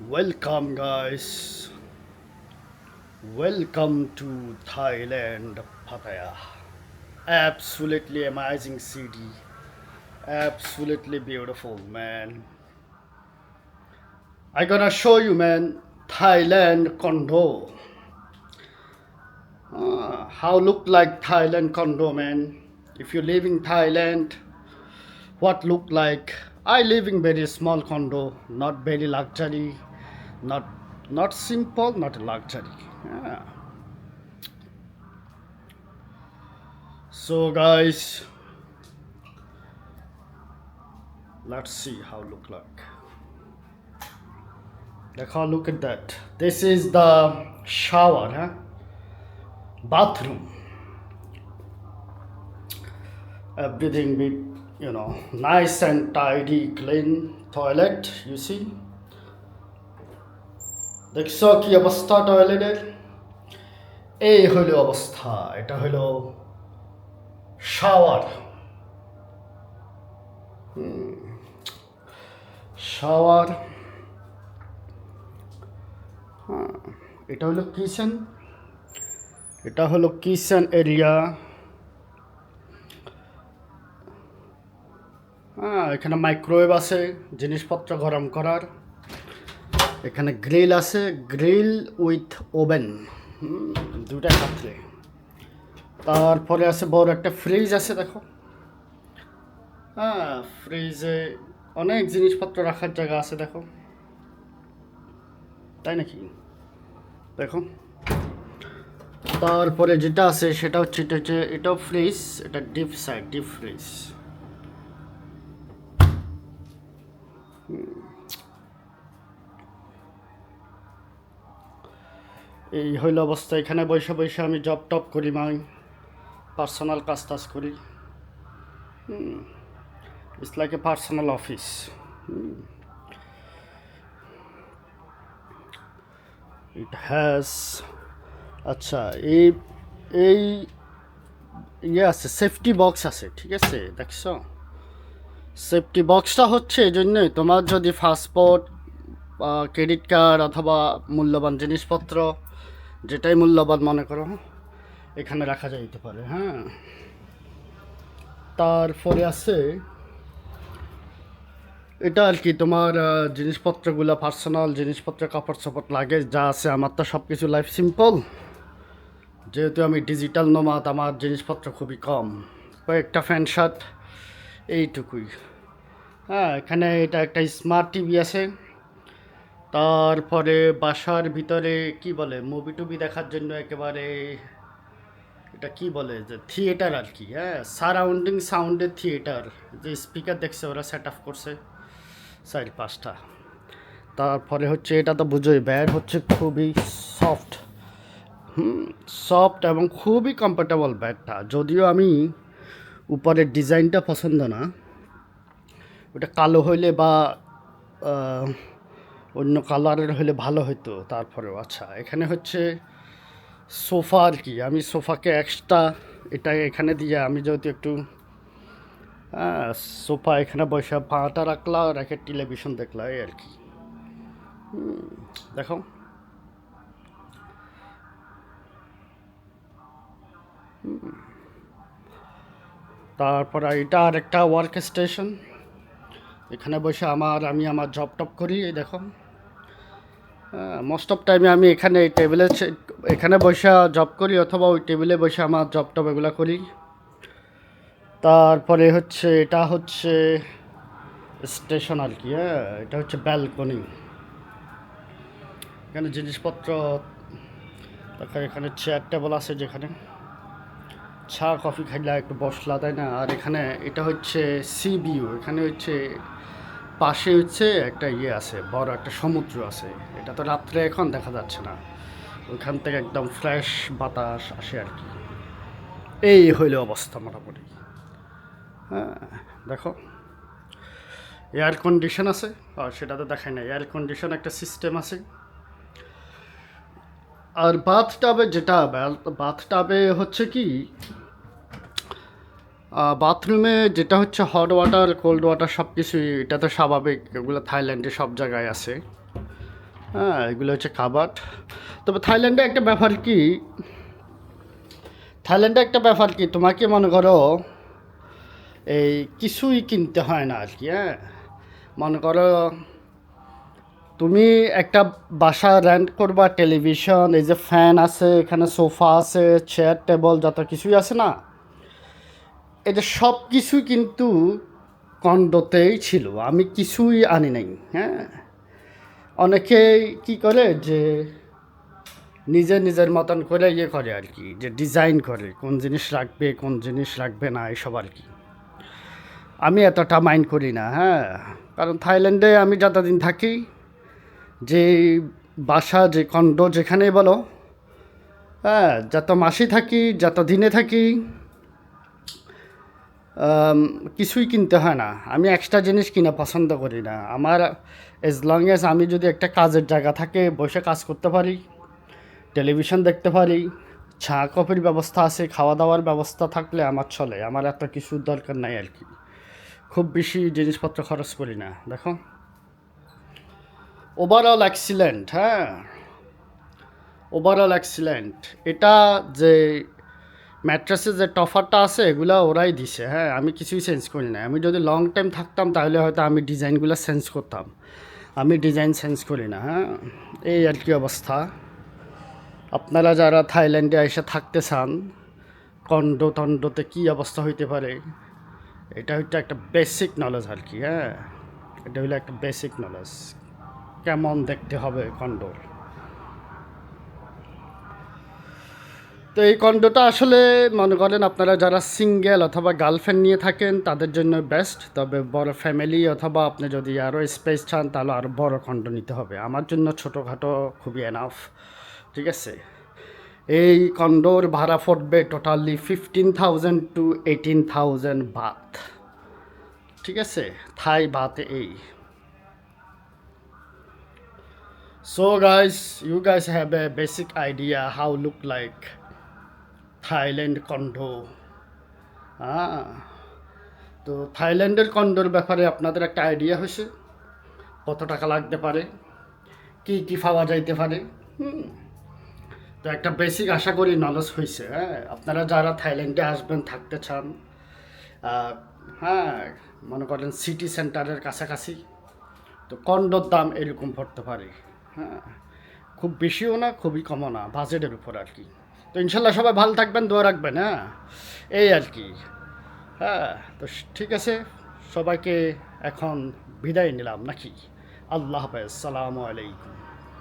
Welcome, guys. Welcome to Thailand, Pattaya. Absolutely amazing city. Absolutely beautiful, man. I gonna show you, man. Thailand condo. How look like Thailand condo, man? If you live in Thailand, what look like? I live in very small condo, not very luxury, not not simple, not luxury. Yeah. So guys, let's see how look like. Look at that. This is the shower, huh? Bathroom. Everything be, nice and tidy, clean. Toilet, you see. দেখছো কি অবস্থা টয়লেটের? এই হলো অবস্থা। এটা হলো shower. Shower. এটা হলো কিচেন। এটা হলো কিচেন এরিয়া। এখানে মাইক্রোওয়েভ আছে জিনিসপত্র গরম করার। এখানে গ্রিল আছে, গ্রিল উইথ ওভেন, দুটা ক্ষেত্রে। তারপরে আছে বড় একটা ফ্রিজ আছে, দেখো। ফ্রিজে অনেক জিনিসপত্র রাখার জায়গা আছে, দেখো। তাই নাকি? দেখো। তারপরে যেটা আছে সেটা হচ্ছে এটাও ফ্রিজ, এটা ডিপ সাইড, ডিপ ফ্রিজ। এই হইল অবস্থা। এখানে বসে বসে আমি জব টপ করি, মাই পার্সোনাল কাজ টাজ করি। It's like a personal office. It has, আচ্ছা, এই এই ইয়ে আছে, সেফটি বক্স আছে, ঠিক আছে, দেখছো? সেফটি বক্সটা হচ্ছে এই জন্যই, তোমার যদি পাসপোর্ট, ক্রেডিট কার্ড অথবা মূল্যবান জিনিসপত্র, যেটাই মূল্যবান মনে করো, এখানে রাখা যাইতে পারে। হ্যাঁ, তারপরে আছে এটা আর কি, তোমার জিনিসপত্রগুলো, পার্সোনাল জিনিসপত্র, কাপড় চাপড় লাগে যা আছে। আমার তো সব কিছু লাইফ সিম্পল, যেহেতু আমি ডিজিটাল নোমাদ, আমার জিনিসপত্র খুবই কম, কয়েকটা প্যান্ট শার্ট, এইটুকুই। হ্যাঁ, এখানে এটা একটা স্মার্ট টিভি আছে। তারপরে বাসার ভিতরে কি বলে, মুভি টুভি দেখার জন্য একেবারে, এটা কি বলে যে থিয়েটার আর কি। হ্যাঁ, সারাউন্ডিং সাউন্ডের থিয়েটার। যে স্পিকার দেখছে ওরা সেট আপ করছে 4-5টা। তারপরে হচ্ছে এটা তো বুঝোই, ব্যাড হচ্ছে খুবই সফট। সফট এবং খুবই কমফোর্টেবল ব্যাগটা। যদিও আমি উপরের ডিজাইনটা পছন্দ না, ওটা কালো হইলে বা অন্য কালারের হলে ভালো হতো। তারপরেও আচ্ছা, এখানে হচ্ছে সোফা আর কি। আমি সোফাকে এক্সট্রা এটা এখানে দিয়ে, আমি যেহেতু একটু সোফা এখানে বসে পাটা রাখলা, রেখে টেলিভিশন দেখলা, এই আর কি। দেখো, তারপর এটা আর একটা ওয়ার্ক স্টেশন। এখানে বসে আমি আমার জব টপ করি। এই দেখো, মোস্ট অফ টাইমে আমি এখানে এই টেবিলে, এখানে বসে জব করি, অথবা ওই টেবিলে বসে আমার জব টপ এগুলো করি। তারপরে হচ্ছে এটা হচ্ছে স্টেশন আর কি। হ্যাঁ, এটা হচ্ছে ব্যালকনি। এখানে জিনিসপত্র দেখো, এখানে চেয়ার টেবল আছে, যেখানে চা কফি খাইলা একটু বসলা, তাই না? আর এখানে এটা হচ্ছে সি ভিউ। এখানে হচ্ছে পাশে হচ্ছে একটা ইয়ে আছে, বড় একটা সমুদ্র আছে। এটা তো রাত্রে এখন দেখা যাচ্ছে না, ওইখান থেকে একদম ফ্রেশ বাতাস আসে আর কি। এই হইল অবস্থা মোটামুটি। হ্যাঁ, দেখো, এয়ার কন্ডিশন আছে। আর সেটা তো দেখায় না, এয়ার কন্ডিশন একটা সিস্টেম আছে। আর বাথটাবে যেটা, বাথটাবে হচ্ছে কি, বাথরুমে যেটা হচ্ছে হট ওয়াটার, কোল্ড ওয়াটার সব কিছুই, এটা তো স্বাভাবিক, এগুলো থাইল্যান্ডে সব জায়গায় আছে। হ্যাঁ, এগুলো হচ্ছে কাবাড। তবে থাইল্যান্ডে একটা ব্যাপার কি, তোমাকে মনে করো এই কিছুই কিনতে হয় না আর কি। হ্যাঁ, মনে করো তুমি একটা বাসা রেন্ট করবা, টেলিভিশন, এই যে ফ্যান আছে, এখানে সোফা আছে, চেয়ার টেবল, যত কিছুই আছে না, এটা সব কিছুই কিন্তু কন্ডোতেই ছিল। আমি কিছুই আনি নাই। হ্যাঁ, অনেকেই কি করে যে নিজের মতন করে ইয়ে করে আর কি, যে ডিজাইন করে কোন জিনিস রাখবে কোন জিনিস রাখবে না এসব আর কি। আমি এতটা মাইন্ড করি না। হ্যাঁ, কারণ থাইল্যান্ডে আমি যতদিন থাকি, যে বাসা যে কন্ডো যেখানেই বলো, হ্যাঁ, যত মাসে থাকি যত দিনে থাকি, কিছুই কিনতে হয় না। আমি এক্সট্রা জিনিস কিনা পছন্দ করি না। আমার এজ লং এজ আমি যদি একটা কাজের জায়গা থাকে, বসে কাজ করতে পারি, টেলিভিশন দেখতে পারি, চা কফির ব্যবস্থা আছে, খাওয়া দাওয়ার ব্যবস্থা থাকলে আমার চলে। আমার এত কিছুর দরকার নাই আর কি। খুব বেশি জিনিসপত্র খরচ করি না। দেখো, ওভারঅল এক্সিলেন্ট। হ্যাঁ, ওভারঅল এক্সিলেন্ট। এটা যে ম্যাট্রেসের যে টফারটা আছে এগুলো ওরাই দিছে। হ্যাঁ, আমি কিছুই চেঞ্জ করি না। আমি যদি লং টাইম থাকতাম তাহলে হয়তো আমি ডিজাইনগুলো চেঞ্জ করতাম। আমি ডিজাইন চেঞ্জ করি না। হ্যাঁ, এই আর কি অবস্থা। আপনারা যারা থাইল্যান্ডে এসে থাকতে চান, কন্ডো টন্ডোতে কী অবস্থা হইতে পারে, এটা হচ্ছে একটা বেসিক নলেজ আর কি। হ্যাঁ, এটা হলো একটা বেসিক নলেজ, কেমন দেখতে হবে কন্ডোর। তো এই কন্ডোটা আসলে মনে করেন আপনারা যারা সিঙ্গেল অথবা গার্লফ্রেন্ড নিয়ে থাকেন তাদের জন্য বেস্ট। তবে বড় ফ্যামিলি অথবা আপনি যদি আরও স্পেস চান তাহলে আরও বড় কন্ডো নিতে হবে। আমার জন্য ছোটোখাটো খুবই এনাফ। ঠিক আছে, এই কন্ডোর ভাড়া পড়বে টোটালি 15,000 to 18,000 বাত। ঠিক আছে, থাই বাতে এই। So guys, you guys have a basic idea how look like Thailand condo. তো থাইল্যান্ডের কন্ডোর ব্যাপারে আপনাদের একটা আইডিয়া হয়েছে কত টাকা লাগতে পারে, কি কি পাওয়া যাইতে পারে। তো একটা বেসিক আশা করি নলেজ হয়েছে। হ্যাঁ, আপনারা যারা থাইল্যান্ডে আসবেন, থাকতে চান, হ্যাঁ, মনে করেন সিটি সেন্টারের কাছাকাছি, তো কন্ডোর দাম এরকম পড়তে পারে। হ্যাঁ, খুব বেশিও না খুবই কমও না, বাজেটের উপর আর কি। তো ইনশাল্লাহ সবাই ভালো থাকবেন, দোয়া রাখবেন। হ্যাঁ, এই আর কি। হ্যাঁ, তো ঠিক আছে, সবাইকে এখন বিদায় নিলাম নাকি। আল্লাহ হাফেজ, সালামু আলাইকুম।